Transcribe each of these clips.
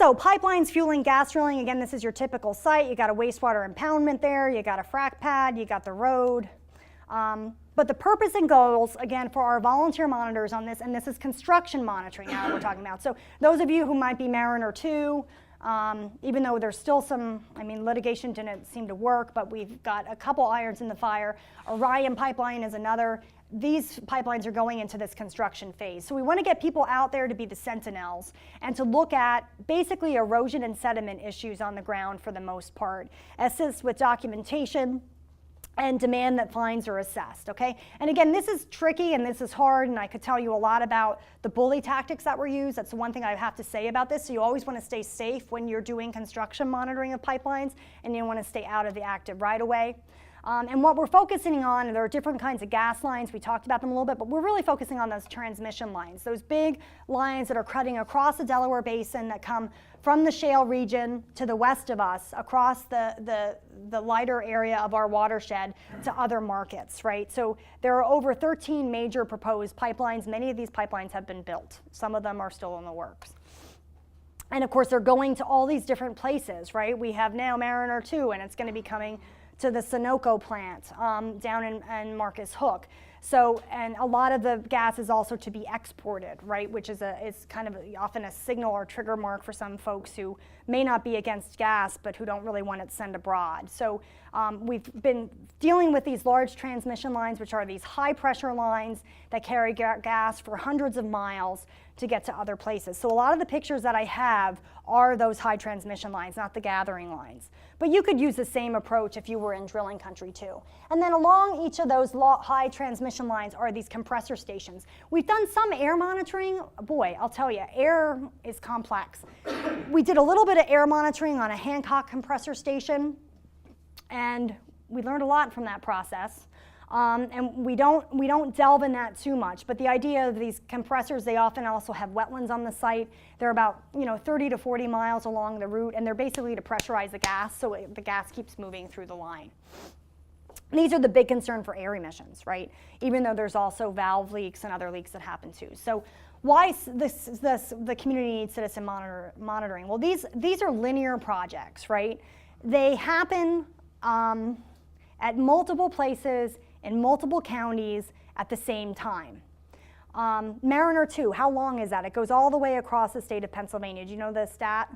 So pipelines, fueling, gas drilling, again, this is your typical site. You got a wastewater impoundment there, you got a frac pad, you got the road. But the purpose and goals, again, for our volunteer monitors on this, and this is construction monitoring now we're talking about. So those of you who might be Mariner 2, even though there's still some, litigation didn't seem to work, but we've got a couple irons in the fire. Orion pipeline is another. These pipelines are going into this construction phase. So we want to get people out there to be the sentinels and to look at basically erosion and sediment issues on the ground for the most part, assist with documentation, and demand that fines are assessed, okay? And again, this is tricky and this is hard, and I could tell you a lot about the bully tactics that were used. That's the one thing I have to say about this. So you always want to stay safe when you're doing construction monitoring of pipelines, and you want to stay out of the active right-of-way. And what we're focusing on, and there are different kinds of gas lines, we talked about them a little bit, but we're really focusing on those transmission lines, those big lines that are cutting across the Delaware Basin that come from the shale region to the west of us, across the lighter area of our watershed to other markets, right? So there are over 13 major proposed pipelines. Many of these pipelines have been built. Some of them are still in the works. And of course, they're going to all these different places, right? We have now Mariner 2, and it's going to be coming to the Sunoco plant down in Marcus Hook. So, and a lot of the gas is also to be exported, right? Which is kind of often a signal or trigger mark for some folks who may not be against gas, but who don't really want it sent abroad. So we've been dealing with these large transmission lines, which are these high pressure lines that carry gas for hundreds of miles to get to other places. So a lot of the pictures that I have are those high transmission lines, not the gathering lines. But you could use the same approach if you were in drilling country too. And then along each of those high transmission lines are these compressor stations. We've done some air monitoring. Boy, I'll tell you, air is complex. We did a little bit of air monitoring on a Hancock compressor station, and we learned a lot from that process. And we don't delve in that too much, but the idea of these compressors, they often also have wetlands on the site. They're about 30 to 40 miles along the route, and they're basically to pressurize the gas so the gas keeps moving through the line. These are the big concern for air emissions, right? Even though there's also valve leaks and other leaks that happen too. So why the community needs citizen monitoring? Well, these are linear projects, right? They happen at multiple places in multiple counties at the same time. Mariner 2, how long is that? It goes all the way across the state of Pennsylvania. Do you know the stat?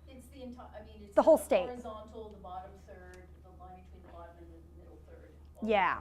It's the entire, it's the whole state. Horizontal, the bottom third, the line between the bottom and the middle third. Yeah.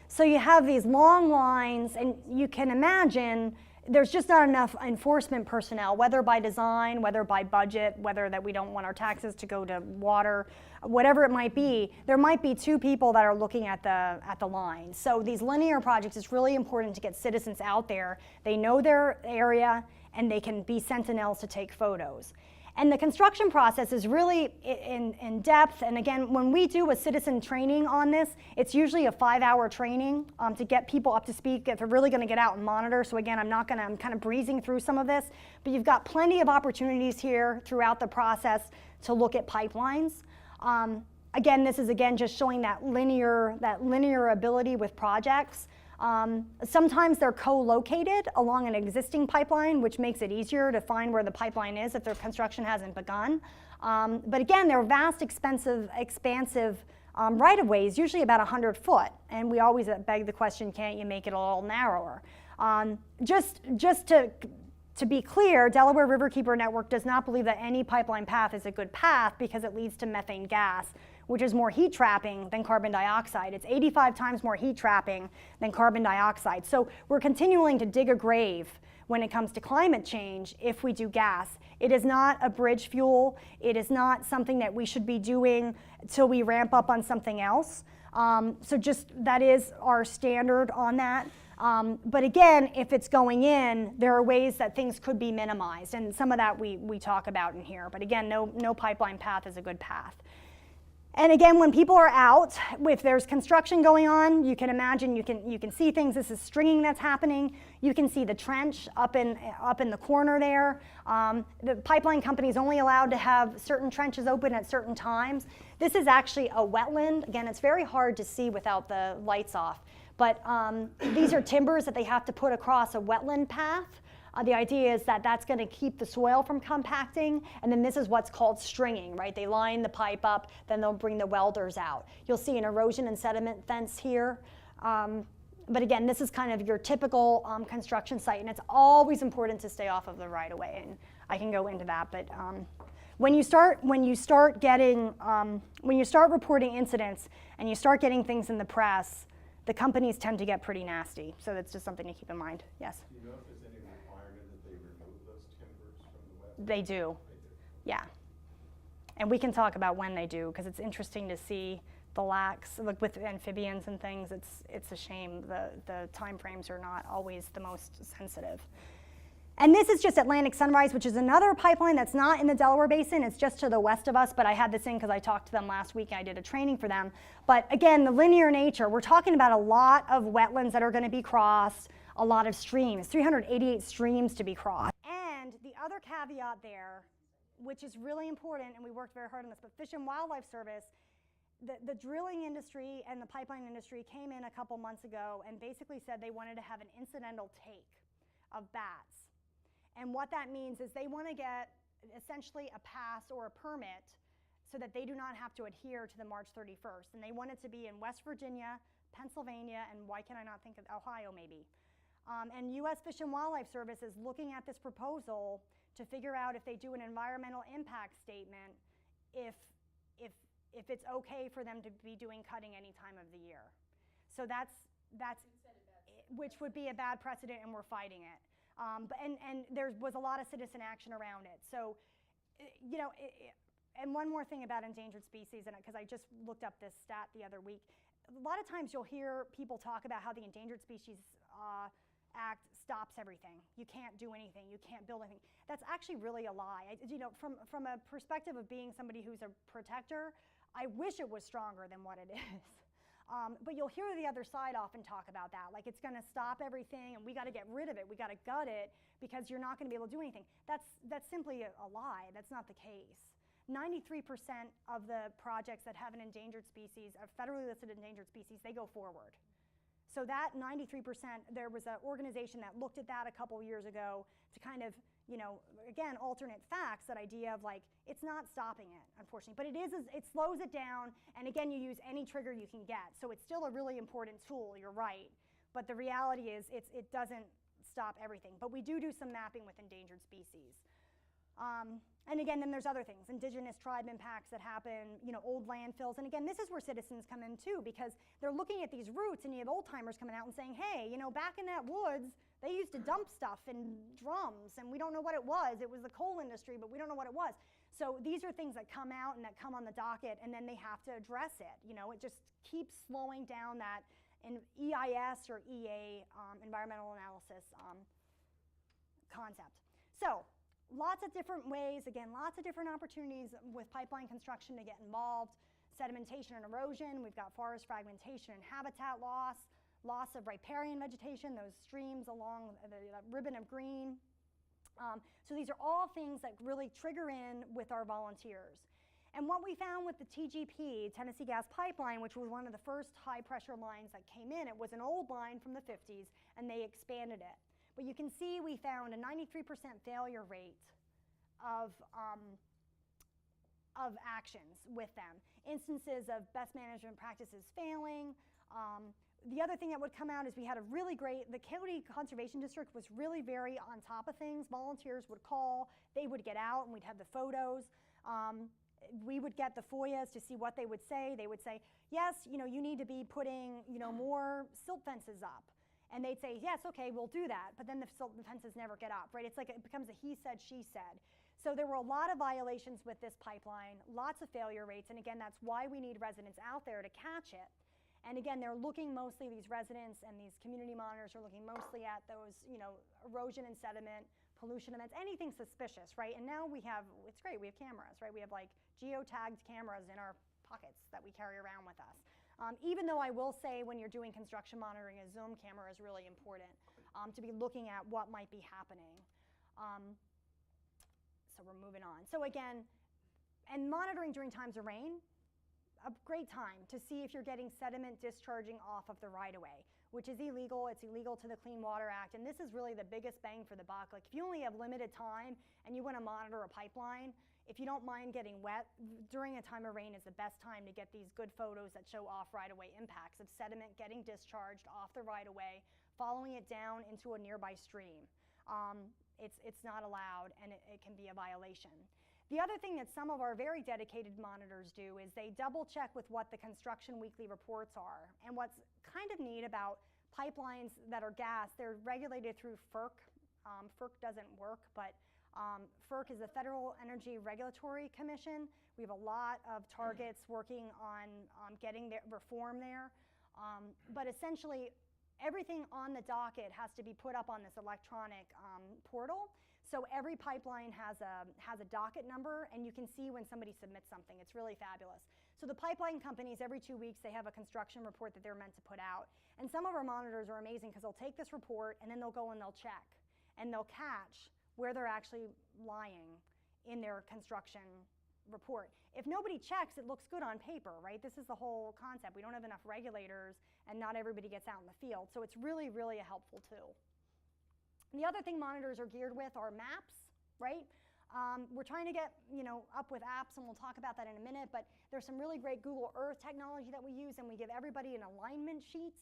So you have these long lines, and you can imagine there's just not enough enforcement personnel, whether by design, whether by budget, whether that we don't want our taxes to go to water, whatever it might be. There might be 2 people that are looking at the line. So these linear projects, it's really important to get citizens out there. They know their area, and they can be sentinels to take photos. And the construction process is really in depth. And again, when we do a citizen training on this, it's usually a 5-hour training to get people up to speed if they're really going to get out and monitor. So again, I'm kind of breezing through some of this, but you've got plenty of opportunities here throughout the process to look at pipelines. Again, this is just showing that linear ability with projects. Sometimes they're co-located along an existing pipeline, which makes it easier to find where the pipeline is if their construction hasn't begun. But again, they're vast, expansive right-of-ways, usually about 100 foot. And we always beg the question, can't you make it a little narrower? Just to be clear, Delaware Riverkeeper Network does not believe that any pipeline path is a good path because it leads to methane gas, which is more heat trapping than carbon dioxide. It's 85 times more heat trapping than carbon dioxide. So we're continuing to dig a grave when it comes to climate change if we do gas. It is not a bridge fuel. It is not something that we should be doing till we ramp up on something else. So just that is our standard on that. But again, if it's going in, there are ways that things could be minimized, and some of that we talk about in here. But again, no pipeline path is a good path. And again, when people are out, if there's construction going on, you can imagine, you can see things. This is stringing that's happening. You can see the trench up in the corner there. The pipeline company is only allowed to have certain trenches open at certain times. This is actually a wetland. Again, it's very hard to see without the lights off. But these are timbers that they have to put across a wetland path. The idea is that that's going to keep the soil from compacting, and then this is what's called stringing, right? They line the pipe up, then they'll bring the welders out. You'll see an erosion and sediment fence here. But again, this is kind of your typical construction site, and it's always important to stay off of the right-of-way, and I can go into that. But when you start reporting incidents and you start getting things in the press, the companies tend to get pretty nasty. So that's just something to keep in mind. Yes. Do you know if there's any requirement that they remove those timbers from the wetland? They do. Yeah. And we can talk about when they do, because it's interesting to see the lax, like with amphibians and things. It's a shame the time frames are not always the most sensitive. And this is just Atlantic Sunrise, which is another pipeline that's not in the Delaware Basin. It's just to the west of us, but I had this in because I talked to them last week and I did a training for them. But again, the linear nature, we're talking about a lot of wetlands that are going to be crossed, a lot of streams, 388 streams to be crossed. And the other caveat there, which is really important, and we worked very hard on this, but Fish and Wildlife Service, the drilling industry and the pipeline industry came in a couple months ago and basically said they wanted to have an incidental take of bats. And what that means is they want to get essentially a pass or a permit so that they do not have to adhere to the March 31st. And they want it to be in West Virginia, Pennsylvania, and why can I not think of Ohio maybe? And U.S. Fish and Wildlife Service is looking at this proposal to figure out if they do an environmental impact statement, if it's okay for them to be doing cutting any time of the year. So that's which would be a bad precedent, and we're fighting it. And there was a lot of citizen action around it. So, you know, and one more thing about endangered species, and because I just looked up this stat the other week, a lot of times you'll hear people talk about how the Endangered Species Act stops everything. You can't do anything. You can't build anything. That's actually really a lie. You know, from a perspective of being somebody who's a protector, I wish it was stronger than what it is. But you'll hear the other side often talk about that, like it's going to stop everything and we got to get rid of it, we got to gut it because you're not going to be able to do anything. That's simply a lie. That's not the case. 93% of the projects that have an endangered species, a federally listed endangered species, they go forward. So that 93%, there was an organization that looked at that a couple years ago to kind of, you know, again, alternate facts, that idea of like, it's not stopping it, unfortunately, but it slows it down, and again, you use any trigger you can get. So it's still a really important tool, you're right, but the reality is it doesn't stop everything. But we do some mapping with endangered species. And again, then there's other things, indigenous tribe impacts that happen, you know, old landfills. And again, this is where citizens come in too, because they're looking at these routes and you have old timers coming out and saying, hey, you know, back in that woods, they used to dump stuff in drums and we don't know what it was. It was the coal industry, but we don't know what it was. So these are things that come out and that come on the docket, and then they have to address it. You know, it just keeps slowing down that in EIS or EA, environmental analysis concept. So lots of different ways, again, lots of different opportunities with pipeline construction to get involved. Sedimentation and erosion, we've got forest fragmentation and habitat loss, loss of riparian vegetation, those streams along the ribbon of green. So these are all things that really trigger in with our volunteers. And what we found with the TGP, Tennessee Gas Pipeline, which was one of the first high pressure lines that came in, it was an old line from the 50s and they expanded it. But you can see we found a 93% failure rate of actions with them. Instances of best management practices failing. The other thing that would come out is we had a really great, the County Conservation District was really very on top of things. Volunteers would call, they would get out, and we'd have the photos. We would get the FOIAs to see what they would say. They would say, yes, you know, you need to be putting, you know, more silt fences up. And they'd say, yes, okay, we'll do that. But then the silt fences never get up, right? It's like it becomes a he said, she said. So there were a lot of violations with this pipeline, lots of failure rates. And again, that's why we need residents out there to catch it. And again, they're looking mostly, these residents and these community monitors are looking mostly at those, you know, erosion and sediment, pollution events, anything suspicious, right? And now we have, it's great, we have cameras, right? We have like geotagged cameras in our pockets that we carry around with us. Even though I will say when you're doing construction monitoring, a zoom camera is really important to be looking at what might be happening. So we're moving on. So again, and monitoring during times of rain, a great time to see if you're getting sediment discharging off of the right-of-way. which is illegal. It's illegal to the Clean Water Act, and this is really the biggest bang for the buck. Like if you only have limited time and you want to monitor a pipeline, if you don't mind getting wet, during a time of rain is the best time to get these good photos that show off right-of-way impacts of sediment getting discharged off the right-of-way, following it down into a nearby stream. It's not allowed, and it can be a violation. The other thing that some of our very dedicated monitors do is they double check with what the construction weekly reports are. And what's kind of neat about pipelines that are gas, they're regulated through FERC. FERC doesn't work, but FERC is the Federal Energy Regulatory Commission. We have a lot of targets working on getting their reform there. But essentially, everything on the docket has to be put up on this electronic portal. So every pipeline has a docket number, and you can see when somebody submits something. It's really fabulous. So the pipeline companies, every 2 weeks, they have a construction report that they're meant to put out. And some of our monitors are amazing because they'll take this report, and then they'll go and they'll check. And they'll catch where they're actually lying in their construction report. If nobody checks, it looks good on paper, right? This is the whole concept. We don't have enough regulators, and not everybody gets out in the field. So it's really, really a helpful tool. And the other thing monitors are geared with are maps, right? We're trying to get up with apps, and we'll talk about that in a minute, but there's some really great Google Earth technology that we use, and we give everybody an alignment sheet,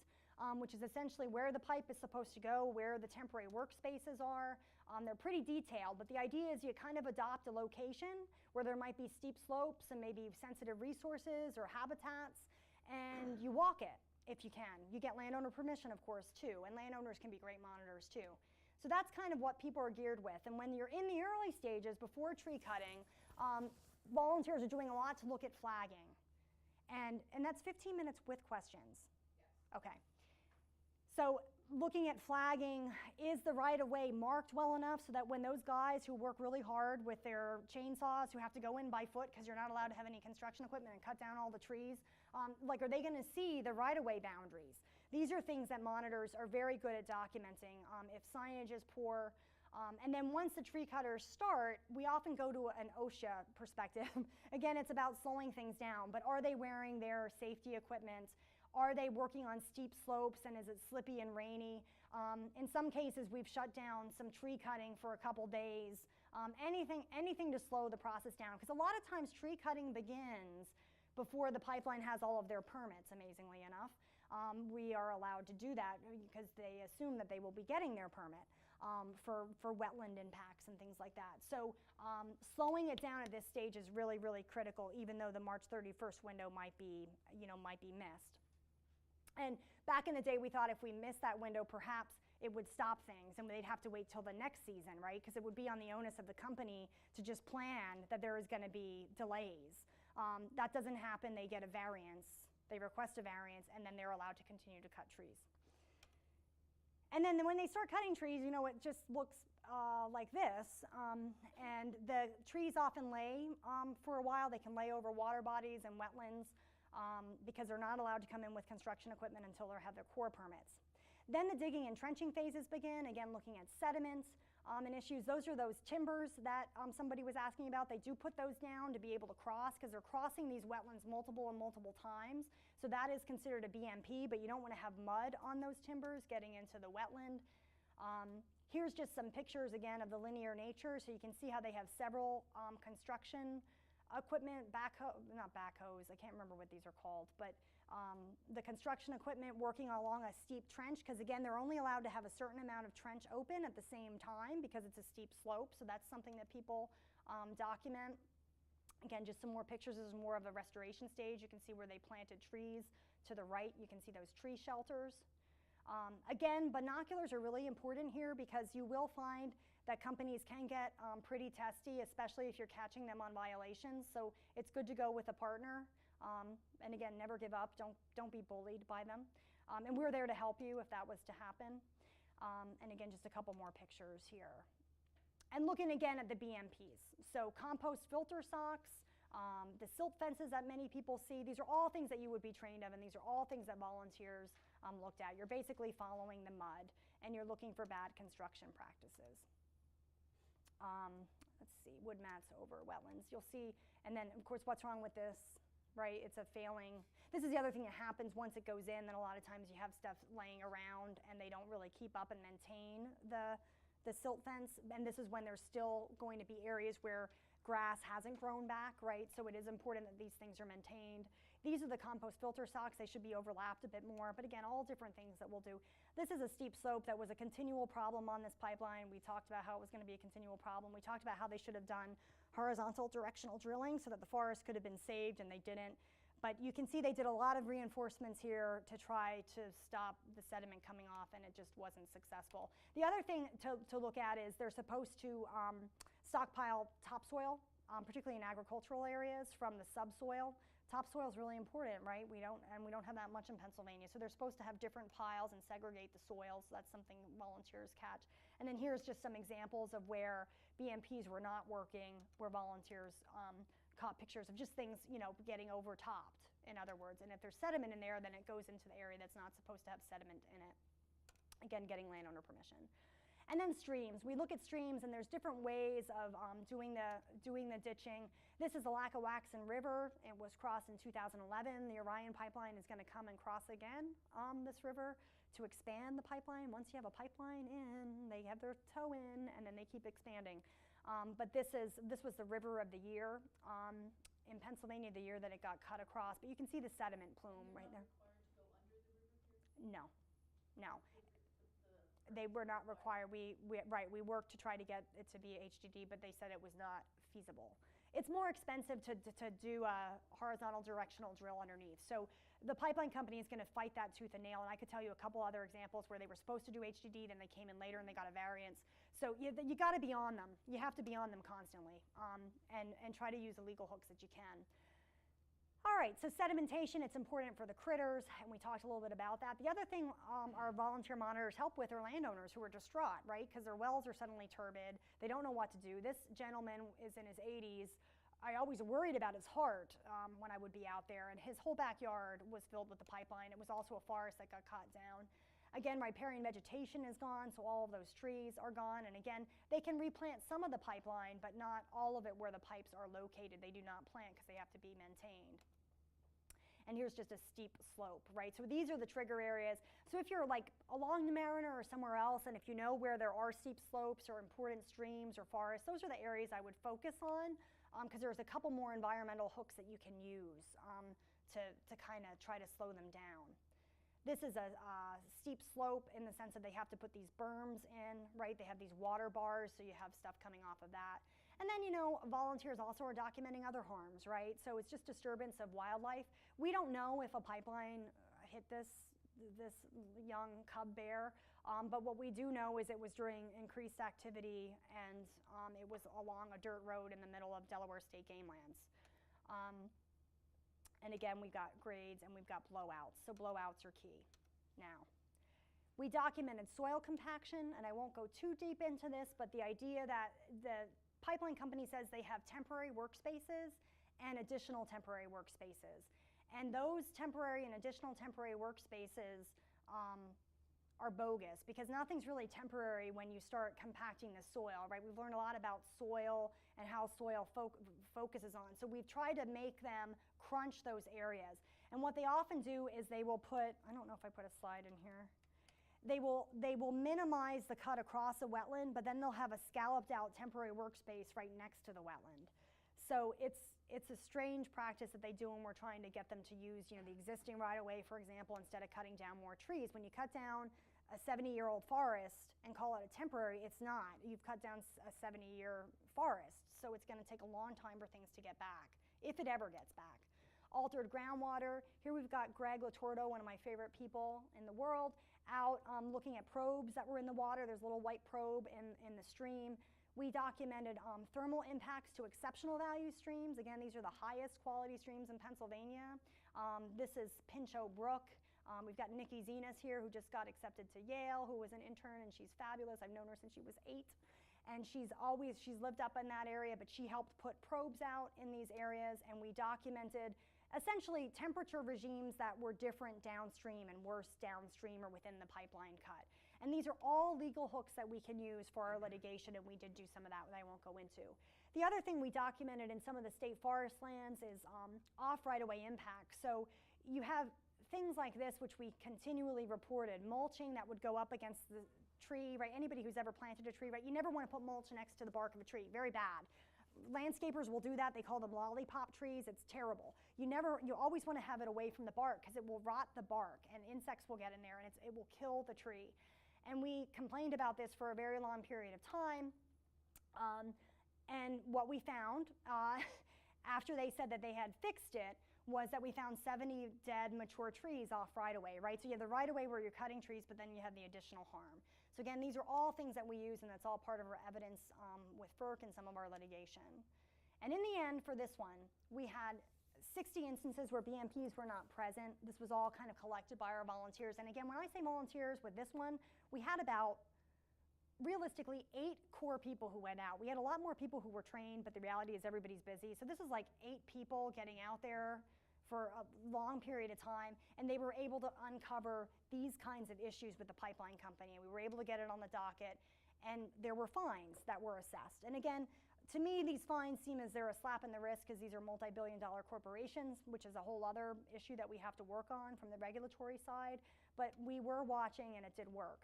which is essentially where the pipe is supposed to go, where the temporary workspaces are. They're pretty detailed, but the idea is you kind of adopt a location where there might be steep slopes and maybe sensitive resources or habitats, and you walk it if you can. You get landowner permission, of course, too, and landowners can be great monitors, too. So that's kind of what people are geared with. And when you're in the early stages, before tree cutting, volunteers are doing a lot to look at flagging. And that's 15 minutes with questions. Yes. Okay. So looking at flagging, is the right-of-way marked well enough so that when those guys who work really hard with their chainsaws, who have to go in by foot because you're not allowed to have any construction equipment and cut down all the trees, are they going to see the right-of-way boundaries? These are things that monitors are very good at documenting. If signage is poor, and then once the tree cutters start, we often go to an OSHA perspective. Again, it's about slowing things down, but are they wearing their safety equipment? Are they working on steep slopes, and is it slippy and rainy? In some cases, we've shut down some tree cutting for a couple days. Anything to slow the process down, because a lot of times tree cutting begins before the pipeline has all of their permits, amazingly enough. We are allowed to do that because they assume that they will be getting their permit for wetland impacts and things like that. So slowing it down at this stage is really, really critical, even though the March 31st window might be missed. And back in the day, we thought if we missed that window, perhaps it would stop things and they'd have to wait till the next season, right? Because it would be on the onus of the company to just plan that there is going to be delays. That doesn't happen. They get a variance. They request a variance, and then they're allowed to continue to cut trees. And then when they start cutting trees, it just looks like this. And the trees often lay for a while. They can lay over water bodies and wetlands. Because they're not allowed to come in with construction equipment until they have their core permits. Then the digging and trenching phases begin, again looking at sediments and issues. Those are those timbers that somebody was asking about. They do put those down to be able to cross, because they're crossing these wetlands multiple times. So that is considered a BMP, but you don't want to have mud on those timbers getting into the wetland. Here's just some pictures again of the linear nature, so you can see how they have several construction equipment, not backhoes, I can't remember what these are called, but the construction equipment working along a steep trench, because again, they're only allowed to have a certain amount of trench open at the same time because it's a steep slope, so that's something that people document. Again, just some more pictures. This is more of a restoration stage. You can see where they planted trees. To the right, you can see those tree shelters. Again, binoculars are really important here because you will find that companies can get pretty testy, especially if you're catching them on violations. So it's good to go with a partner. And again, never give up. Don't be bullied by them. And we're there to help you if that was to happen. And again, just a couple more pictures here. And looking again at the BMPs. So compost filter socks, the silt fences that many people see, these are all things that you would be trained of, and these are all things that volunteers looked at. You're basically following the mud, and you're looking for bad construction practices. Let's see, wood mats over wetlands. You'll see, and then of course, what's wrong with this? right? It's a failing. This is the other thing that happens once it goes in, then a lot of times you have stuff laying around and they don't really keep up and maintain the silt fence. And this is when there's still going to be areas where grass hasn't grown back, right? So it is important that these things are maintained. These are the compost filter socks. They should be overlapped a bit more, but again, all different things that we'll do. This is a steep slope that was a continual problem on this pipeline. We talked about how it was going to be a continual problem. We talked about how they should have done horizontal directional drilling so that the forest could have been saved, and they didn't. But you can see they did a lot of reinforcements here to try to stop the sediment coming off, and it just wasn't successful. The other thing to look at is they're supposed to stockpile topsoil, particularly in agricultural areas, from the subsoil. Topsoil is really important, right? We don't have that much in Pennsylvania, so they're supposed to have different piles and segregate the soils. That's something volunteers catch. And then here's just some examples of where BMPs were not working, where volunteers caught pictures of just things, you know, getting overtopped, in other words. And if there's sediment in there, then it goes into the area that's not supposed to have sediment in it. Again, getting landowner permission. And then streams. We look at streams, and there's different ways of doing the ditching. This is the Lackawaxen River. It was crossed in 2011. The Orion pipeline is going to come and cross again this river to expand the pipeline. Once you have a pipeline in, they have their toe in, and then they keep expanding. But this was the river of the year in Pennsylvania, the year that it got cut across. But you can see the sediment plume right there. Required to go under the river here? No. They were not required. We worked to try to get it to be HDD, but they said it was not feasible. It's more expensive to do a horizontal directional drill underneath. So the pipeline company is going to fight that tooth and nail, and I could tell you a couple other examples where they were supposed to do HDD, then they came in later and they got a variance. So you got to be on them. You have to be on them constantly, and try to use the legal hooks that you can. All right, so sedimentation, it's important for the critters, and we talked a little bit about that. The other thing our volunteer monitors help with are landowners who are distraught, right? Because their wells are suddenly turbid. They don't know what to do. This gentleman is in his 80s. I always worried about his heart when I would be out there, and his whole backyard was filled with the pipeline. It was also a forest that got cut down. Again, riparian vegetation is gone, so all of those trees are gone. And again, they can replant some of the pipeline, but not all of it where the pipes are located. They do not plant because they have to be maintained. And here's just a steep slope, right? So these are the trigger areas. So if you're like along the Mariner or somewhere else, and if you know where there are steep slopes or important streams or forests, those are the areas I would focus on, because there's a couple more environmental hooks that you can use to kind of try to slow them down. This is a steep slope in the sense that they have to put these berms in, right? They have these water bars, so you have stuff coming off of that. And then, you know, volunteers also are documenting other harms, right? So it's just disturbance of wildlife. We don't know if a pipeline hit this young cub bear, but what we do know is it was during increased activity, and it was along a dirt road in the middle of Delaware state game lands. And again, we've got grades and we've got blowouts. So blowouts are key. Now, we documented soil compaction, and I won't go too deep into this, but the idea that the pipeline company says they have temporary workspaces and additional temporary workspaces. And those temporary and additional temporary workspaces are bogus, because nothing's really temporary when you start compacting the soil, right? We've learned a lot about soil and how soil focuses on. So we've tried to make them crunch those areas. And what they often do is they will put, I don't know if I put a slide in here, they will minimize the cut across a wetland, but then they'll have a scalloped out temporary workspace right next to the wetland. So it's a strange practice that they do when we're trying to get them to use, you know, the existing right-of-way, for example, instead of cutting down more trees. When you cut down a 70-year-old forest and call it a temporary, it's not. You've cut down a 70-year forest, so it's going to take a long time for things to get back, if it ever gets back. Altered groundwater. Here we've got Greg Latordo, one of my favorite people in the world, out looking at probes that were in the water. There's a little white probe in the stream. We documented thermal impacts to exceptional value streams. Again, these are the highest quality streams in Pennsylvania. This is Pinchot Brook. We've got Nikki Zenas here, who just got accepted to Yale, who was an intern, and she's fabulous. I've known her since she was 8. And she's lived up in that area, but she helped put probes out in these areas, and we documented essentially temperature regimes that were different downstream and worse downstream or within the pipeline cut. And these are all legal hooks that we can use for our litigation, and we did do some of that I won't go into. The other thing we documented in some of the state forest lands is off right-of-way impacts. So you have things like this, which we continually reported, mulching that would go up against the tree, right? Anybody who's ever planted a tree, right? You never want to put mulch next to the bark of a tree, very bad. Landscapers will do that. They call them lollipop trees. It's terrible. You always want to have it away from the bark because it will rot the bark and insects will get in there and it will kill the tree. And we complained about this for a very long period of time. And what we found after they said that they had fixed it was that we found 70 dead mature trees off right-of-way, right? So you have the right-of-way where you're cutting trees, but then you have the additional harm. So again, these are all things that we use, and that's all part of our evidence with FERC and some of our litigation. And in the end, for this one, we had 60 instances where BMPs were not present. This was all kind of collected by our volunteers. And again, when I say volunteers with this one, we had about, realistically, 8 core people who went out. We had a lot more people who were trained, but the reality is everybody's busy. So this is like 8 people getting out there for a long period of time, and they were able to uncover these kinds of issues with the pipeline company. And we were able to get it on the docket, and there were fines that were assessed. And again, to me, these fines seem as they're a slap in the wrist because these are multi-billion-dollar corporations, which is a whole other issue that we have to work on from the regulatory side. But we were watching, and it did work.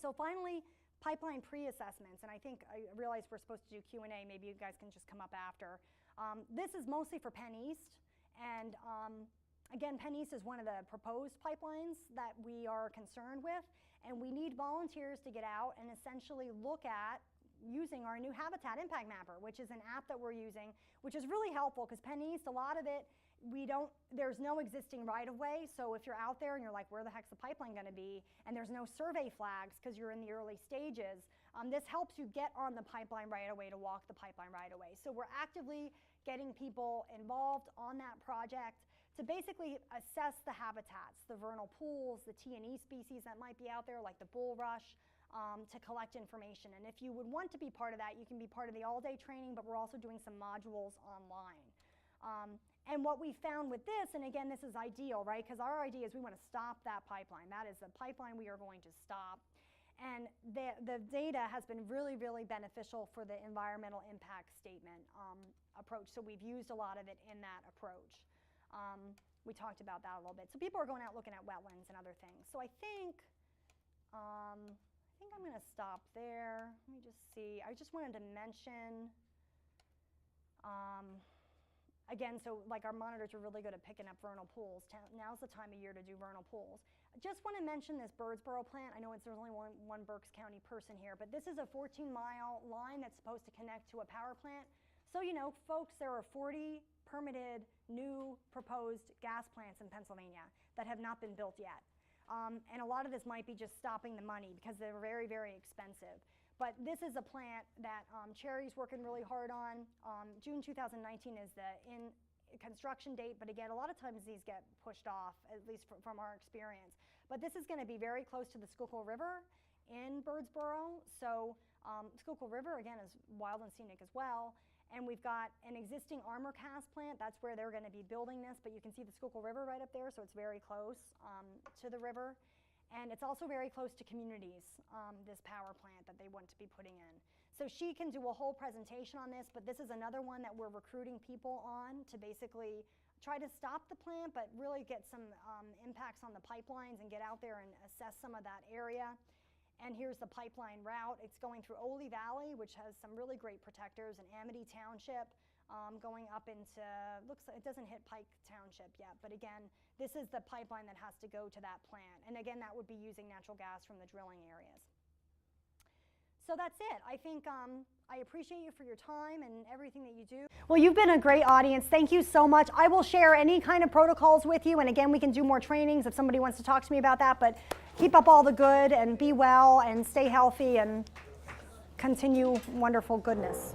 So finally, pipeline pre-assessments, and I realize we're supposed to do Q&A. Maybe you guys can just come up after. This is mostly for Penn East, and again, Penn East is one of the proposed pipelines that we are concerned with, and we need volunteers to get out and essentially look at using our new Habitat Impact Mapper, which is an app that we're using, which is really helpful because Penn East, a lot of it, there's no existing right-of-way, so if you're out there and you're like, where the heck's the pipeline going to be, and there's no survey flags because you're in the early stages, this helps you get on the pipeline right-of-way to walk the pipeline right-of-way. So we're actively getting people involved on that project to basically assess the habitats, the vernal pools, the T&E species that might be out there, like the bulrush, to collect information. And if you would want to be part of that, you can be part of the all-day training, but we're also doing some modules online. And what we found with this, and again, this is ideal, right? Because our idea is we want to stop that pipeline. That is the pipeline we are going to stop. And the data has been really, really beneficial for the environmental impact statement approach. So we've used a lot of it in that approach. We talked about that a little bit. So people are going out looking at wetlands and other things. So I think I'm going to stop there. Let me just see. I just wanted to mention, again, so like our monitors are really good at picking up vernal pools. Now's the time of year to do vernal pools. I just want to mention this Birdsboro plant. I know there's only one Berks County person here, but this is a 14-mile line that's supposed to connect to a power plant. So, you know, folks, there are 40 permitted new proposed gas plants in Pennsylvania that have not been built yet. And a lot of this might be just stopping the money because they're very, very expensive. But this is a plant that Cherry's working really hard on. June 2019 is the construction date, but again, a lot of times these get pushed off, at least from our experience. But this is going to be very close to the Schuylkill River in Birdsboro. So Schuylkill River, again, is wild and scenic as well. And we've got an existing armor cast plant. That's where they're going to be building this, but you can see the Schuylkill River right up there, so it's very close to the river. And it's also very close to communities, this power plant that they want to be putting in. So she can do a whole presentation on this, but this is another one that we're recruiting people on to basically try to stop the plant, but really get some impacts on the pipelines and get out there and assess some of that area. And here's the pipeline route. It's going through Ole Valley, which has some really great protectors, and Amity Township, going up into, it doesn't hit Pike Township yet, but again, this is the pipeline that has to go to that plant. And again, that would be using natural gas from the drilling areas. So that's it. I think I appreciate you for your time and everything that you do. Well, you've been a great audience. Thank you so much. I will share any kind of protocols with you, and again, we can do more trainings if somebody wants to talk to me about that, but keep up all the good and be well and stay healthy and continue wonderful goodness.